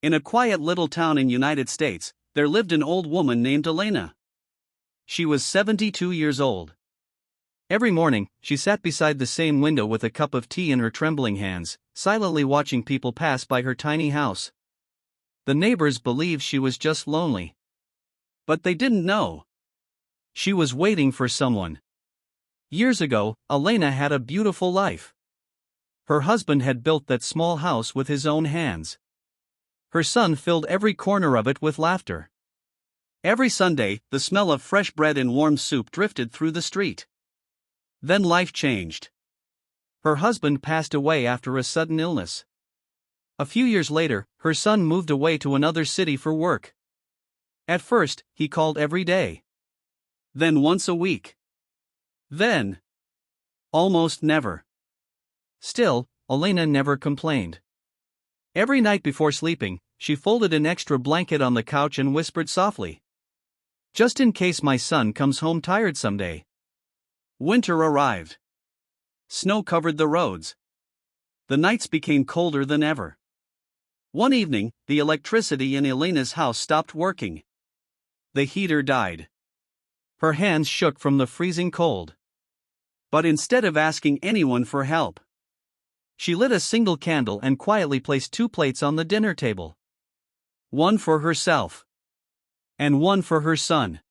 In a quiet little town in United States, there lived an old woman named Elena. She was 72 years old. Every morning, she sat beside the same window with a cup of tea in her trembling hands, silently watching people pass by her tiny house. The neighbors believed she was just lonely. But they didn't know. She was waiting for someone. Years ago, Elena had a beautiful life. Her husband had built that small house with his own hands. Her son filled every corner of it with laughter. Every Sunday, the smell of fresh bread and warm soup drifted through the street. Then life changed. Her husband passed away after a sudden illness. A few years later, her son moved away to another city for work. At first, he called every day. Then once a week. Then almost never. Still, Elena never complained. Every night before sleeping, she folded an extra blanket on the couch and whispered softly, "Just in case my son comes home tired someday." Winter arrived. Snow covered the roads. The nights became colder than ever. One evening, the electricity in Elena's house stopped working. The heater died. Her hands shook from the freezing cold. But instead of asking anyone for help, she lit a single candle and quietly placed 2 plates on the dinner table. One for herself. And one for her son.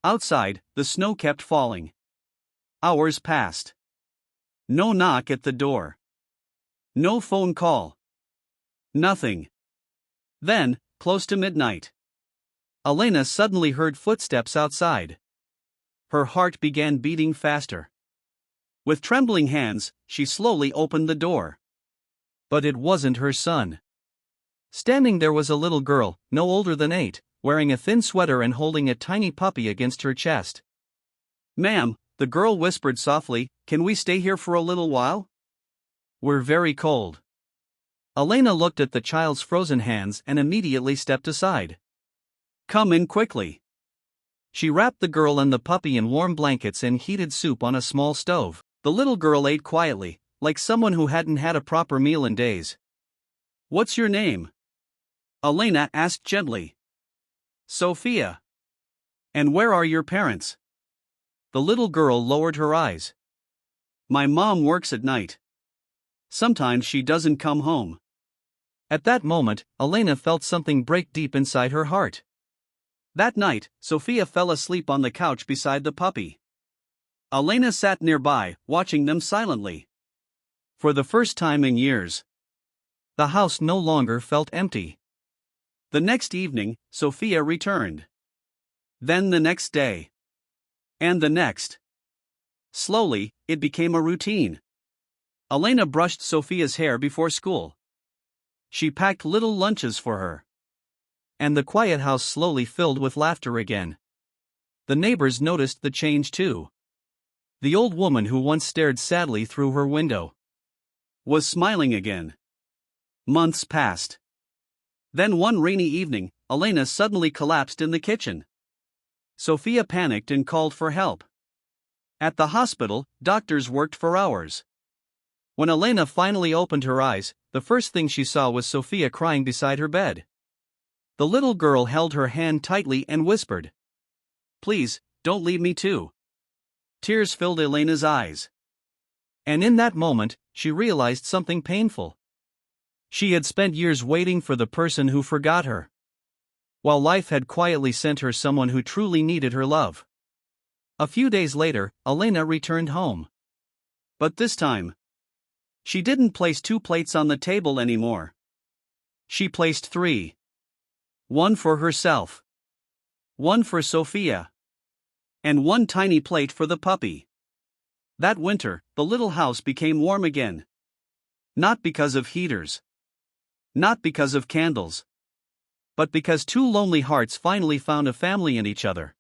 Outside, the snow kept falling. Hours passed. No knock at the door. No phone call. Nothing. Then, close to midnight, Elena suddenly heard footsteps outside. Her heart began beating faster. With trembling hands, she slowly opened the door. But it wasn't her son. Standing there was a little girl, no older than 8, wearing a thin sweater and holding a tiny puppy against her chest. "Ma'am," the girl whispered softly, "can we stay here for a little while? We're very cold." Elena looked at the child's frozen hands and immediately stepped aside. "Come in quickly." She wrapped the girl and the puppy in warm blankets and heated soup on a small stove. The little girl ate quietly, like someone who hadn't had a proper meal in days. "What's your name?" Elena asked gently. "Sophia." "And where are your parents?" The little girl lowered her eyes. "My mom works at night. Sometimes she doesn't come home." At that moment, Elena felt something break deep inside her heart. That night, Sophia fell asleep on the couch beside the puppy. Elena sat nearby, watching them silently. For the first time in years, the house no longer felt empty. The next evening, Sophia returned. Then the next day. And the next. Slowly, it became a routine. Elena brushed Sophia's hair before school. She packed little lunches for her. And the quiet house slowly filled with laughter again. The neighbors noticed the change too. The old woman who once stared sadly through her window was smiling again. Months passed. Then one rainy evening, Elena suddenly collapsed in the kitchen. Sophia panicked and called for help. At the hospital, doctors worked for hours. When Elena finally opened her eyes, the first thing she saw was Sophia crying beside her bed. The little girl held her hand tightly and whispered, "Please, don't leave me too." Tears filled Elena's eyes. And in that moment, she realized something painful. She had spent years waiting for the person who forgot her, while life had quietly sent her someone who truly needed her love. A few days later, Elena returned home. But this time, she didn't place 2 plates on the table anymore. She placed 3. One for herself. One for Sophia. And one tiny plate for the puppy. That winter, the little house became warm again. Not because of heaters. Not because of candles. But because 2 lonely hearts finally found a family in each other.